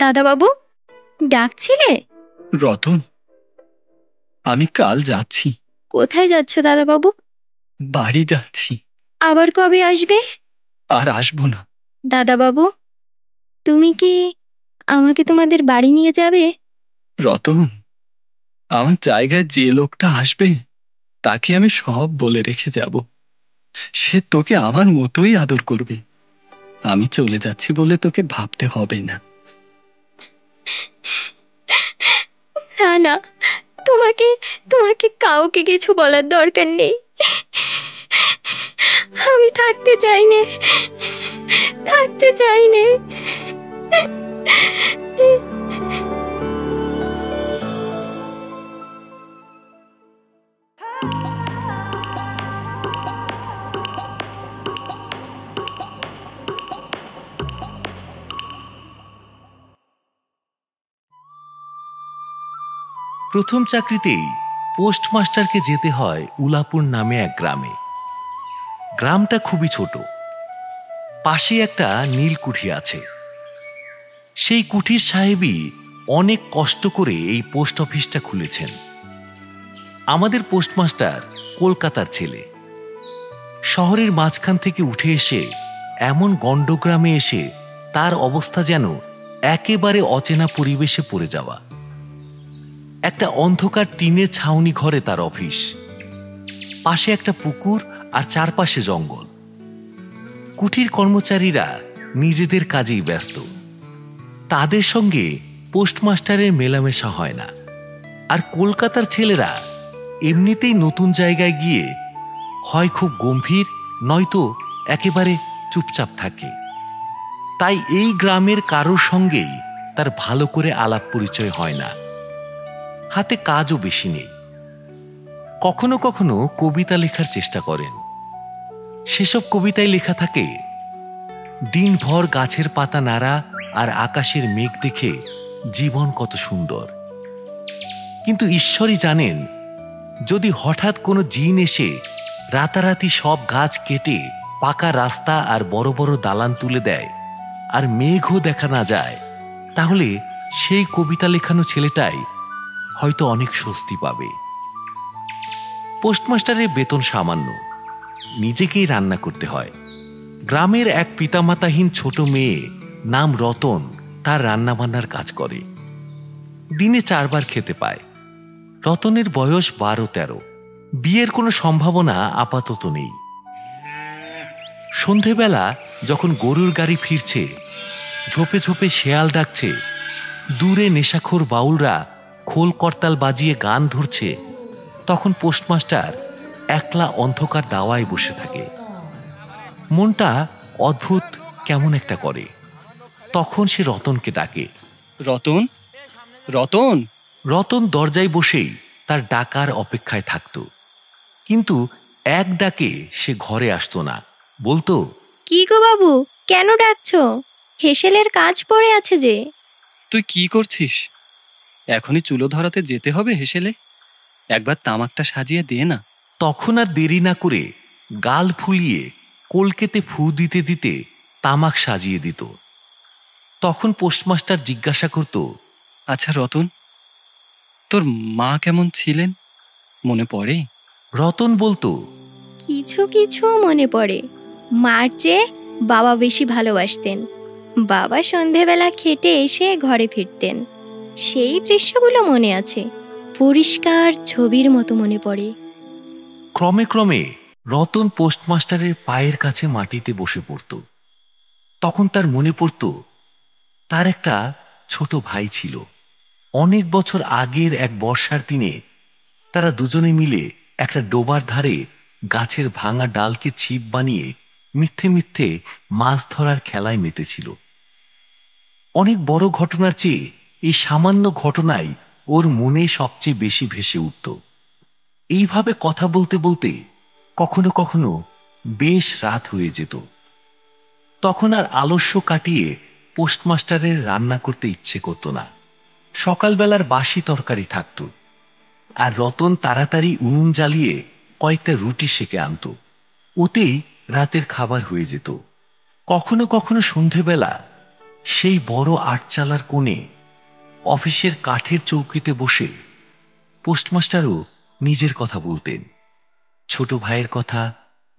দাদাবাবু, ডাকছিলে? রতন, আমি কাল যাচ্ছি। কোথায় যাচ্ছ দাদাবাবু? বাড়ি যাচ্ছি। আবার কবে আসবে? আর আসবো না। দাদাবাবু, তুমি কি আমাকে তোমাদের বাড়ি নিয়ে যাবে? রতন, আমার জায়গায় যে লোকটা আসবে তাকে আমি সব বলে রেখে যাব। সে তোকে আমার মতোই আদর করবে। আমি চলে যাচ্ছি বলে তোকে ভাবতে হবে না। না না, তোমাকে তোমাকে কাউকে কিছু বলার দরকার নেই। আমি থাকতে চাই না, থাকতে চাই না। প্রথম চাকরিতেই পোস্টমাস্টারকে যেতে হয় উলাপুর নামে এক গ্রামে। গ্রামটা খুবই ছোট। পাশে একটা নীল কুঠি আছে। সেই কুঠির সাহেবই অনেক কষ্ট করে এই পোস্ট অফিসটা খুলেছেন। আমাদের পোস্টমাস্টার কলকাতার ছেলে। শহরের মাঝখান থেকে উঠে এসে এমন গণ্ডগ্রামে এসে তার অবস্থা যেন একেবারে অচেনা পরিবেশে পড়ে যাওয়া। একটা অন্ধকার টিনের ছাউনি ঘরে তার অফিস। পাশে একটা পুকুর আর চারপাশে জঙ্গল। কুঠির কর্মচারীরা নিজেদের কাজেই ব্যস্ত। তাদের সঙ্গে পোস্টমাস্টারের মেলামেশা হয় না। আর কলকাতার ছেলেরা এমনিতেই নতুন জায়গায় গিয়ে হয় খুব গম্ভীর, নয়তো একেবারে চুপচাপ থাকে। তাই এই গ্রামের কারোর সঙ্গেই তার ভালো করে আলাপ পরিচয় হয় না। হাতে কাজও বেশি নেই। কখনো কখনো কবিতা লেখার চেষ্টা করেন। সেসব কবিতায় লেখা থাকে, দিনভর গাছের পাতা নাড়া আর আকাশের মেঘ দেখে জীবন কত সুন্দর। কিন্তু ঈশ্বরই জানেন, যদি হঠাৎ কোনো জিন এসে রাতারাতি সব গাছ কেটে পাকা রাস্তা আর বড় বড় দালান তুলে দেয় আর মেঘও দেখা না যায়, তাহলে সেই কবিতা লেখানো ছেলেটাই হয়তো অনেক স্বস্তি পাবে। পোস্টমাস্টারের বেতন সামান্য। নিজেকেই রান্না করতে হয়। গ্রামের এক পিতামাতাহীন ছোট মেয়ে নাম রতন তার রান্নাবান্নার কাজ করে। দিনে 4 বার খেতে পায়। রতনের বয়স 12-13। বিয়ের কোনো সম্ভাবনা আপাতত নেই। সন্ধেবেলা যখন গরুর গাড়ি ফিরছে, ঝোপে ঝোপে শেয়াল ডাকছে, দূরে নেশাখোর বাউলরা খোল করতাল বাজিয়ে গান ধরছে, তখন পোস্টমাস্টার একলা অন্ধকার দাওয়ায় বসে থাকে। মনটা অদ্ভুত কেমন একটা করে। তখন সে রতনকে ডাকে, রতন, রতন। রতন দরজায় বসেই তার ডাকার অপেক্ষায় থাকত। কিন্তু এক ডাকে সে ঘরে আসতো না। বলতো, কি গো বাবু, কেন ডাকছো? হেসেলের কাজ পড়ে আছে যে। তুই কি করছিস? এখনই চুলো ধরাতে যেতে হবে হেসেলে। একবার তামাকটা সাজিয়ে দে না। তখন আর দেরি না করে গাল ফুলিয়ে কলকেতে ফু দিতে দিতে তামাক সাজিয়ে দিত। তখন পোস্টমাস্টার জিজ্ঞাসা করত, আচ্ছা রতন, তোর মা কেমন ছিলেন, মনে পড়ে? রতন বলতো, কিছু কিছু মনে পড়ে। মার চেয়ে বাবা বেশি ভালোবাসতেন। বাবা সন্ধেবেলা খেটে এসে ঘরে ফিরতেন। সেই দৃশ্যগুলো মনে আছে, পরিষ্কার ছবির মতো মনে পড়ে। ক্রমে ক্রমে রতন পোস্টমাস্টারের পায়ের কাছে মাটিতে বসে পড়ত। তখন তার মনে পড়ত, তার একটা ছোট ভাই ছিল। অনেক বছর আগের এক বর্ষার দিনে তারা দুজনে মিলে একটা ডোবার ধারে গাছের ভাঙা ডালকে ছিপ বানিয়ে মিথ্যে মিথ্যে মাছ ধরার খেলায় মেতেছিল। অনেক বড় ঘটনার চেয়ে এই সামান্য ঘটনাই ওর মনে সবচেয়ে বেশি ভেসে উঠত। এইভাবে কথা বলতে বলতে কখনো কখনো বেশ রাত হয়ে যেত। তখন আর আলস্য কাটিয়ে পোস্টমাস্টারের রান্না করতে ইচ্ছে করত না। সকালবেলার বাসি তরকারি থাকত, আর রতন তাড়াতাড়ি উনুন জ্বালিয়ে কয়েকটা রুটি সেকে আনত। ওতেই রাতের খাবার হয়ে যেত। কখনো কখনো সন্ধেবেলা সেই বড় আটচালার কোণে অফিসের কাঠের চৌকিতে বসে পোস্টমাস্টারও নিজের কথা বলতেন, ছোট ভাইয়ের কথা,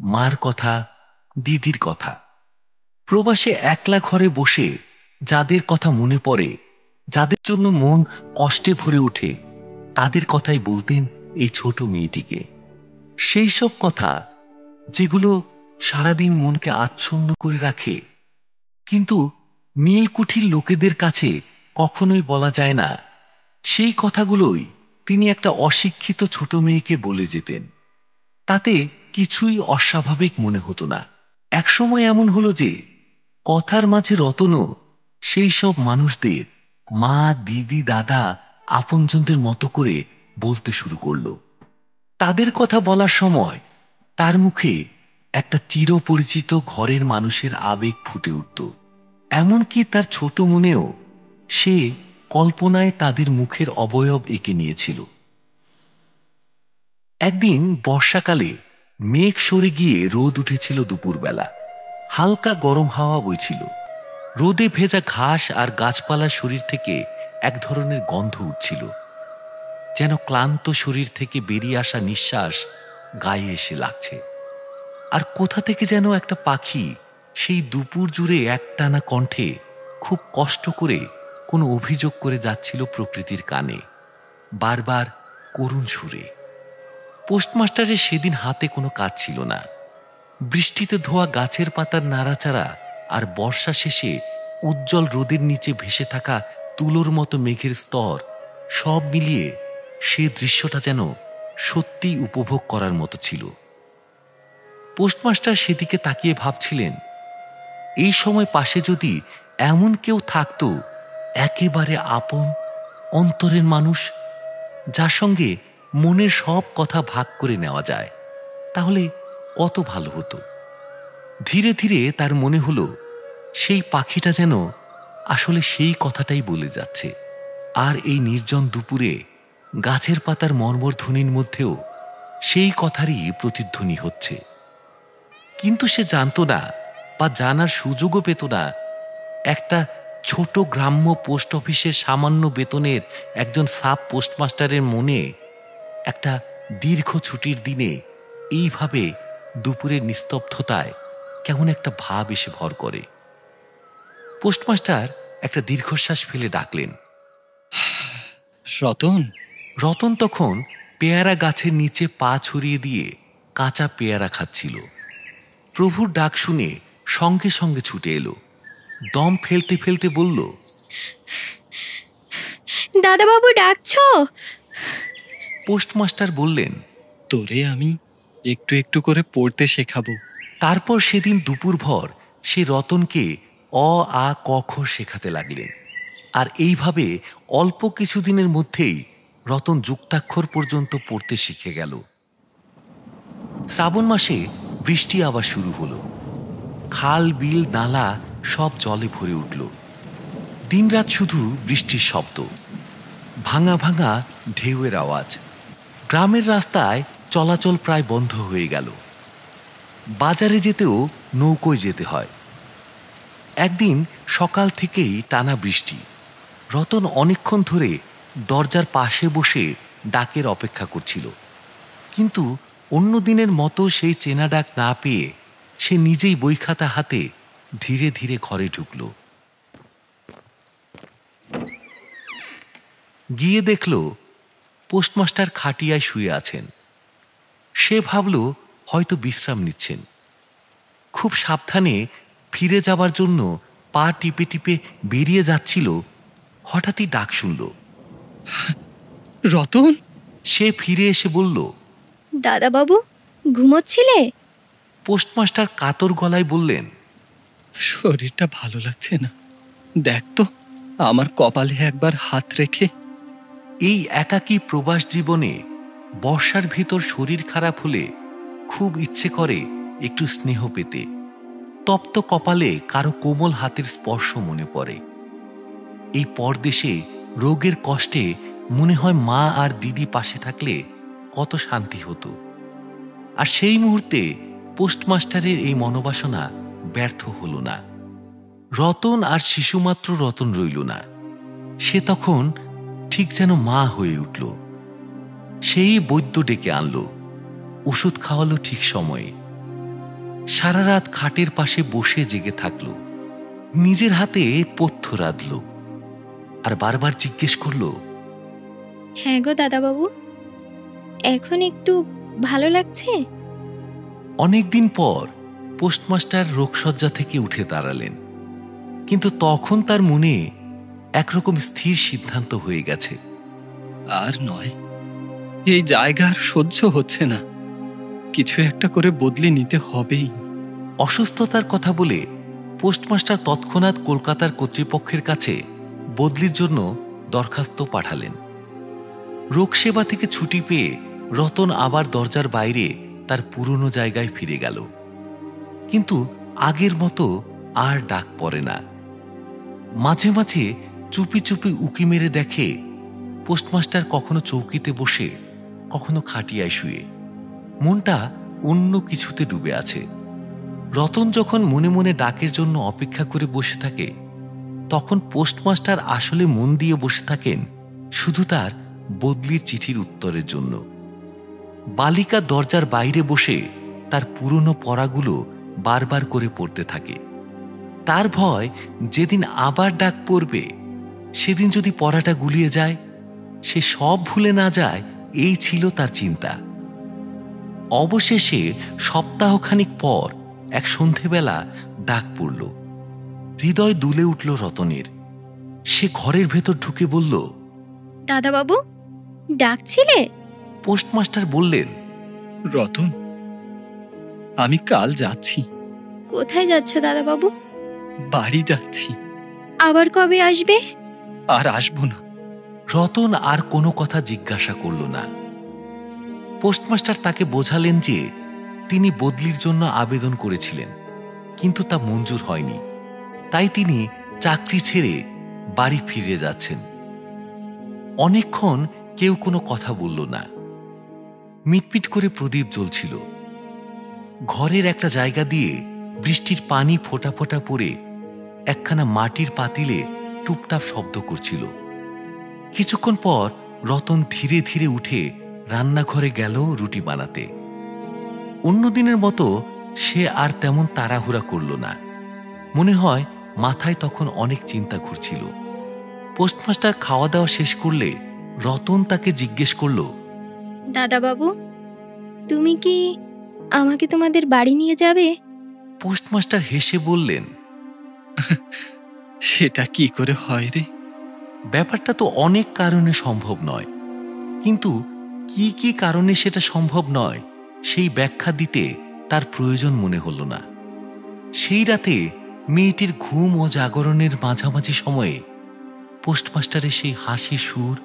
মার কথা, দিদির কথা। প্রবাসে একলা ঘরে বসে যাদের কথা মনে পড়ে, যাদের জন্য মন কষ্টে ভরে ওঠে, তাদের কথাই বলতেন এই ছোট মেয়েটিকে। সেই সব কথা যেগুলো সারাদিন মনকে আচ্ছন্ন করে রাখে, কিন্তু নীলকুঠির লোকেদের কাছে কখনোই বলা যায় না। সেই কথাগুলোই তিনি একটা অশিক্ষিত ছোট মেয়েকে বলে যেতেন। তাতে কিছুই অস্বাভাবিক মনে হতো না। একসময় এমন হলো যে কথার মাঝে রতনও সেই সব মানুষদের মা, দিদি, দাদা, আপনজনদের মতো করে বলতে শুরু করলো। তাদের কথা বলার সময় তার মুখে একটা চিরপরিচিত ঘরের মানুষের আবেগ ফুটে উঠত। এমনকি তার ছোট মনেও সে কল্পনায় তাদের মুখের অবয়ব এঁকে নিয়েছিল। একদিন বর্ষাকালে মেঘ সরে গিয়ে রোদ উঠেছিল দুপুরবেলা। হালকা গরম হাওয়া বইছিল। রোদে ভেজা ঘাস আর গাছপালার শরীর থেকে এক ধরনের গন্ধ উঠছিল, যেন ক্লান্ত শরীর থেকে বেরিয়ে আসা নিঃশ্বাস গায়ে এসে লাগছে। আর কোথা থেকে যেন একটা পাখি সেই দুপুর জুড়ে একটানা কণ্ঠে খুব কষ্ট করে কোনো অভিযোগ করে যাচ্ছিল প্রকৃতির কানে, বারবার করুণ সুরে। পোস্টমাস্টারের সেদিন হাতে কোনো কাজ ছিল না। বৃষ্টিতে ধোয়া গাছের পাতার নাড়াচাড়া আর বর্ষা শেষে উজ্জ্বল রোদের নিচে ভেসে থাকা তুলোর মতো মেঘের স্তর, সব মিলিয়ে সে দৃশ্যটা যেন সত্যিই উপভোগ করার মতো ছিল। পোস্টমাস্টার সেদিকে তাকিয়ে ভাবছিলেন, এই সময় পাশে যদি এমন কেউ থাকতো, একেবারে আপন অন্তরের মানুষ, যার সঙ্গে মনের সব কথা ভাগ করে নেওয়া যায়, তাহলে কত ভালো হতো। ধীরে ধীরে তার মনে হলো সেই পাখিটা যেন আসলে সেই কথাটাই বলে যাচ্ছে। আর এই নির্জন দুপুরে গাছের পাতার মর্মর ধ্বনির মধ্যেও সেই কথারই প্রতিধ্বনি হচ্ছে। কিন্তু সে জানত না, বা জানার সুযোগও পেত না, একটা ছোট গ্রাম্য পোস্ট অফিসের সামান্য বেতনের একজন সাব পোস্টমাস্টারের মনে একটা দীর্ঘ ছুটির দিনে এইভাবে দুপুরের নিস্তব্ধতায় কেমন একটা ভাব এসে ভর করে। পোস্টমাস্টার একটা দীর্ঘশ্বাস ফেলে ডাকলেন, রতন। রতন তখন পেয়ারা গাছের নিচে পা ছড়িয়ে দিয়ে কাঁচা পেয়ারা খাচ্ছিল। প্রভুর ডাক শুনে সঙ্গে সঙ্গে ছুটে এলো। দম ফেলতে ফেলতে বলল, দাদাবাবু ডাকছো? পোস্টমাস্টার বললেন, তোরে আমি একটু একটু করে পড়তে শেখাবো। তারপর সেদিন দুপুরভর সে রতনকে অ আ ক খ শেখাতে লাগলেন। আর এইভাবে অল্প কিছুদিনের মধ্যেই রতন যুক্তাক্ষর পর্যন্ত পড়তে শিখে গেল। শ্রাবণ মাসে বৃষ্টি আবার শুরু হলো। খাল, বিল, নালা সব জলে ভরে উঠল। দিনরাত শুধু বৃষ্টির শব্দ, ভাঙা ভাঙা ঢেউয়ের আওয়াজ। গ্রামের রাস্তায় চলাচল প্রায় বন্ধ হয়ে গেল। বাজারে যেতেও নৌকোয় যেতে হয়। একদিন সকাল থেকেই টানা বৃষ্টি। রতন অনেকক্ষণ ধরে দরজার পাশে বসে ডাকের অপেক্ষা করছিল, কিন্তু অন্য দিনের মতো সেই চেনা ডাক না পেয়ে সে নিজেই বই খাতা হাতে ধীরে ধীরে ঘরে ঢুকল। গিয়ে দেখল পোস্টমাস্টার খাটিয়ায় শুয়ে আছেন। সে ভাবল হয়তো বিশ্রাম নিচ্ছেন। খুব সাবধানে ফিরে যাবার জন্য পা টিপে টিপে বেরিয়ে যাচ্ছিল, হঠাৎই ডাক শুনল, রতন। সে ফিরে এসে বলল, দাদাবাবু ঘুমোচ্ছিলে? পোস্টমাস্টার কাতর গলায় বললেন, শরীরটা ভালো লাগছে না, দেখ তো আমার কপালে একবার হাত রেখে। এই একাকী প্রবাস জীবনে বর্ষার ভিতর শরীর খারাপ হলে খুব ইচ্ছে করে একটু স্নেহ পেতে। তপ্ত কপালে কারো কোমল হাতের স্পর্শ মনে পড়ে। এই পরদেশে রোগের কষ্টে মনে হয় মা আর দিদি পাশে থাকলে কত শান্তি হতো। আর সেই মুহূর্তে পোস্টমাস্টারের এই মনোবাসনা ব্যর্থ হলো না। রতন আর শিশুমাত্র রতন রইল না। সে তখন ঠিক যেন মা হয়ে উঠল। সেই বৈদ্য ডেকে আনলো, ওষুধ খাওয়ালো ঠিক সময়ে। সারা রাত খাটের পাশে বসে জেগে থাকল, নিজের হাতে পথ্য রাঁধল, আর বারবার জিজ্ঞেস করল, হ্যাঁ গো দাদাবাবু, এখন একটু ভালো লাগছে? অনেকদিন পর পোস্টমাস্টার রোগশয্যা থেকে উঠে দাঁড়ালেন, কিন্তু তখন তার মনে একরকম স্থির সিদ্ধান্ত হয়ে গেছে। আর নয়, এই জায়গার সহ্য হচ্ছে না, কিছু একটা করে বদলে নিতে হবেই। অসুস্থতার কথা বলে পোস্টমাস্টার তৎক্ষণাৎ কলকাতার কর্তৃপক্ষের কাছে বদলির জন্য দরখাস্ত পাঠালেন। রোগসেবা থেকে ছুটি পেয়ে রতন আবার দরজার বাইরে তার পুরনো জায়গায় ফিরে গেল, কিন্তু আগের মতো আর ডাক পড়ে না। মাঝে মাঝে চুপি চুপি উকি মেরে দেখে পোস্টমাস্টার কখনো চৌকিতে বসে, কখনো খাটিয়ায় শুয়ে, মনটা অন্য কিছুতে ডুবে আছে। রতন যখন মনে মনে ডাকের জন্য অপেক্ষা করে বসে থাকে, তখন পোস্টমাস্টার আসলে মন দিয়ে বসে থাকেন শুধু তার বদলির চিঠির উত্তরের জন্য। বালিকা দরজার বাইরে বসে তার পুরনো পড়াগুলো বারবার করে পড়তে থাকে। তার ভয়, যেদিন আবার ডাক পড়বে সেদিন যদি পড়াটা গুলিয়ে যায়, সে সব ভুলে না যায়, এই ছিল তার চিন্তা। অবশেষে সপ্তাহখানিক পর এক সন্ধেবেলা ডাক পড়ল। হৃদয় দুলে উঠল রতনের। সে ঘরের ভেতর ঢুকে বলল, দাদাবাবু, ডাকছিলে? পোস্টমাস্টার বললেন, রতন, আমি কাল যাচ্ছি। কোথায় যাচ্ছ দাদাবাবু? বাড়ি যাচ্ছি। আবার কবে আসবে? আর আসবো না। রতন আর কোনো কথা জিজ্ঞাসা করল না। পোস্টমাস্টার তাকে বোঝালেন যে তিনি বদলির জন্য আবেদন করেছিলেন, কিন্তু তা মঞ্জুর হয়নি, তাই তিনি চাকরি ছেড়ে বাড়ি ফিরে যাচ্ছেন। অনেকক্ষণ কেউ কোনো কথা বলল না। মিটমিট করে প্রদীপ জ্বলছিল। ঘরের একটা জায়গা দিয়ে বৃষ্টির পানি ফোঁটা ফোঁটা পড়ে একখানা মাটির পাতিলে টুপটাপ শব্দ করছিল। কিছুক্ষণ পর রতন ধীরে ধীরে উঠে রান্নাঘরে গেল রুটি বানাতে। অন্যদিনের মতো সে আর তেমন তাড়াহুড়া করল না। মনে হয় মাথায় তখন অনেক চিন্তা ঘুরছিল। পোস্টমাস্টার খাওয়া দাওয়া শেষ করলে রতন তাকে জিজ্ঞেস করল, দাদাবাবু, তুমি কি আমাকে তোমাদের বাড়ি নিয়ে যাবে? পোস্টমাস্টার হেসে বললেন, সেটা কি করে হয় রে? ব্যাপারটা তো অনেক কারণে সম্ভব নয়, কিন্তু কি কি কারণে সেটা সম্ভব নয় সেই ব্যাখ্যা দিতে তার প্রয়োজন মনে হল না। সেই রাতে মেয়েটির ঘুম ও জাগরণের মাঝামাঝি সময়ে পোস্টমাস্টারের সেই হাসি সুর,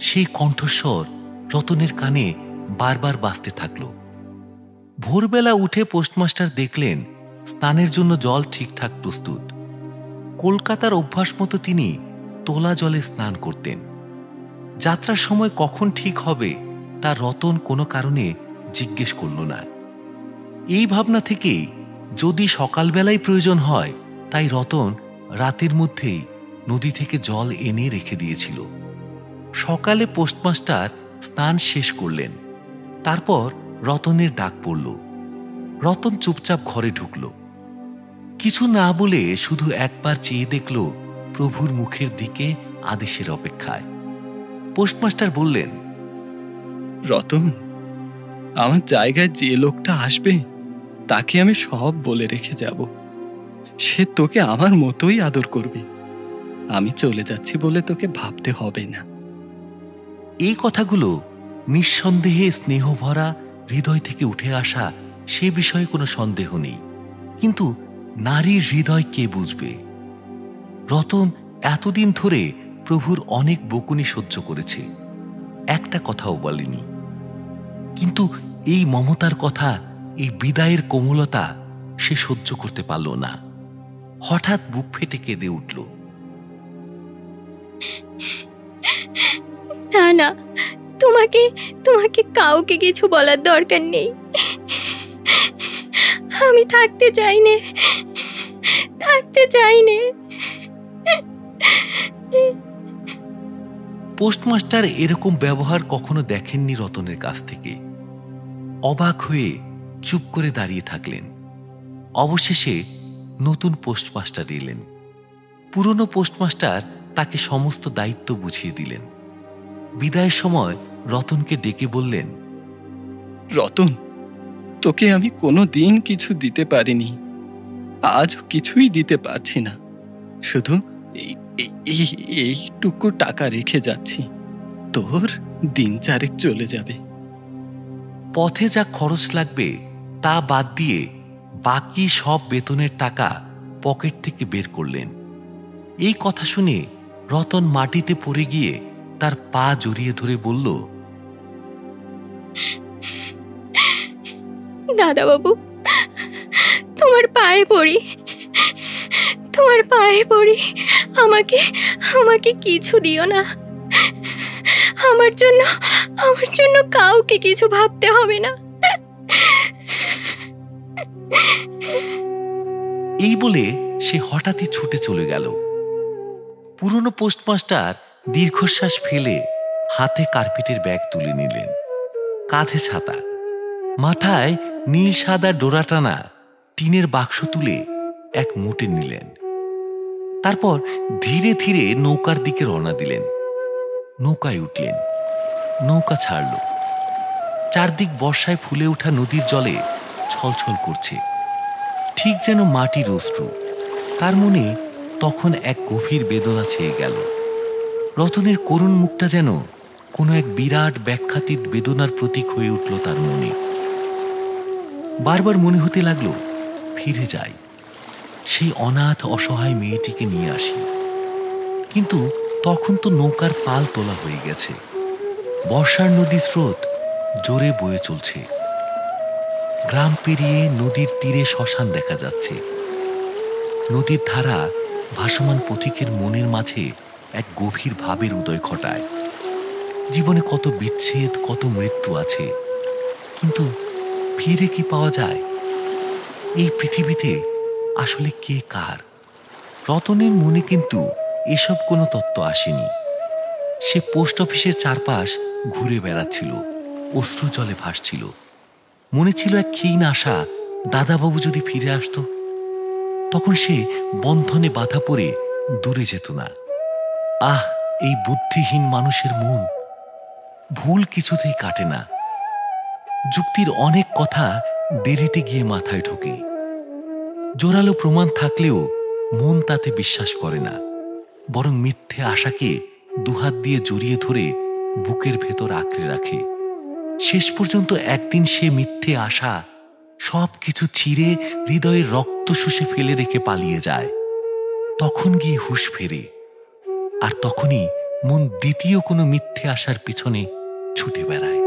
সেই কণ্ঠস্বর রতনের কানে বারবার বাজতে থাকল। ভোরবেলা উঠে পোস্টমাস্টার দেখলেন স্নানের জন্য জল ঠিকঠাক প্রস্তুত। কলকাতার অভ্যাস মতো তিনি তোলা জলে স্নান করতেন। যাত্রার সময় কখন ঠিক হবে তা রতন কোনো কারণে জিজ্ঞেস করল না। এই ভাবনা থেকেই যদি সকালবেলায় প্রয়োজন হয়, তাই রতন রাতের মধ্যেই নদী থেকে জল এনে রেখে দিয়েছিল। সকালে পোস্টমাস্টার স্নান শেষ করলেন। তারপর রতনের ডাক পড়ল। রতন চুপচাপ ঘরে ঢুকল। কিছু না বলে শুধু একবার চেয়ে দেখল প্রভুর মুখের দিকে আদেশের অপেক্ষায়। পোস্টমাস্টার বললেন, রতন, আমার জায়গায় যে লোকটা আসবে তাকে আমি সব বলে রেখে যাব। সে তোকে আমার মতোই আদর করবে। আমি চলে যাচ্ছি বলে তোকে ভাবতে হবে না। এই কথাগুলো নিঃসন্দেহে স্নেহভরা হৃদয় থেকে উঠে আসা, সে বিষয়ে কোনো সন্দেহ নেই। কিন্তু নারীর হৃদয় কে বুঝবে? রতন এতদিন ধরে প্রভুর অনেক বকুনি সহ্য করেছে, একটা কথাও বলেনি। কিন্তু এই মমতার কথা, এই বিদায়ের কোমলতা সে সহ্য করতে পারল না। হঠাৎ বুক ফেটে কেঁদে উঠল। না না, তোমাকে তোমাকে কাউকে কিছু বলার দরকার নেই। আমি থাকতে চাই না, থাকতে চাই নে। পোস্টমাস্টার এরকম ব্যবহার কখনো দেখেননি রতনের কাছ থেকে। অবাক হয়ে চুপ করে দাঁড়িয়ে থাকলেন। অবশেষে নতুন পোস্টমাস্টার এলেন। পুরনো পোস্টমাস্টার তাকে সমস্ত দায়িত্ব বুঝিয়ে দিলেন। বিদায়ের সময় রতনকে ডেকে বললেন, রতন, তোকে আমি কোনো দিন কিছু দিতে পারিনি, আজও কিছুই দিতে পারছি না। শুধু এইটুকু টাকা রেখে যাচ্ছি, তোর দিন চারেক চলে যাবে। পথে যা খরচ লাগবে তা বাদ দিয়ে বাকি সব বেতনের টাকা পকেট থেকে বের করলেন। এই কথা শুনে রতন মাটিতে পড়ে গিয়ে তার পা জড়িয়ে ধরে বলল, দাদা বাবু, তোমার পায়ে পড়ি, তোমার পায়ে পড়ি, আমাকে আমাকে কিছু দিও না। আমার জন্য কাউকে কিছু ভাবতে হবে না। এই বলে সে হঠাৎই ছুটে চলে গেল। পুরনো পোস্টমাস্টার দীর্ঘশ্বাস ফেলে হাতে কার্পেটের ব্যাগ তুলে নিলেন, কাঁধে ছাতা, মাথায় নীল সাদা ডোরা টানা টিনের বাক্স তুলে এক মুঠে নিলেন। তারপর ধীরে ধীরে নৌকার দিকে রওনা দিলেন। নৌকায় উঠলেন, নৌকা ছাড়ল। চারদিক বর্ষায় ফুলে ওঠা নদীর জলে ছলছল করছে, ঠিক যেন মাটির অশ্রু। তার মনে তখন এক গভীর বেদনা ছেয়ে গেল। রতনের করুণ মুখটা যেন কোনো এক বিরাট ব্যাখ্যাতীত বেদনার প্রতীক হয়ে উঠল তার মনে। বারবার মনে হতে লাগলো, ফিরে যাই, সেই অনাথ অসহায় মেয়েটিকে নিয়ে আসি। কিন্তু তখন তো নৌকার পাল তোলা হয়ে গেছে। বর্ষার নদীর স্রোত জোরে বয়ে চলছে। গ্রাম পেরিয়ে নদীর তীরে শ্মশান দেখা যাচ্ছে। নদীর ধারা ভাসমান পথিকের মনের মাঝে এক গভীর ভাবের উদয় ঘটায়। জীবনে কত বিচ্ছেদ, কত মৃত্যু আছে, কিন্তু ফিরে কি পাওয়া যায়? এই পৃথিবীতে আসলে কে কার? রতনের মনে কিন্তু এসব কোনো তত্ত্ব আসেনি। সে পোস্ট অফিসের চারপাশ ঘুরে বেড়াচ্ছিল, অশ্রু জলে ভাসছিল। মনে ছিল এক ক্ষীণ আশা, দাদাবাবু যদি ফিরে আসতো, তখন সে বন্ধনে বাধা পড়ে দূরে যেত না। আহ, এই বুদ্ধিহীন মানুষের মন, ভুল কিছুতেই কাটে না। যুক্তির অনেক কথা দেরিতে গিয়ে মাথায় ঢোকে। জোরালো প্রমাণ থাকলেও মন তাতে বিশ্বাস করে না, বরং মিথ্যে আশাকে দুহাত দিয়ে জড়িয়ে ধরে বুকের ভেতর আঁকড়ে রাখে। শেষ পর্যন্ত একদিন সে মিথ্যে আশা সব কিছু ছিঁড়ে হৃদয়ের রক্ত শুষে ফেলে রেখে পালিয়ে যায়। তখন গিয়ে হুঁশ ফেরে, আর তখনই মন দ্বিতীয় কোনো মিথ্যে আশার পিছনে ছুটে বেড়ায়।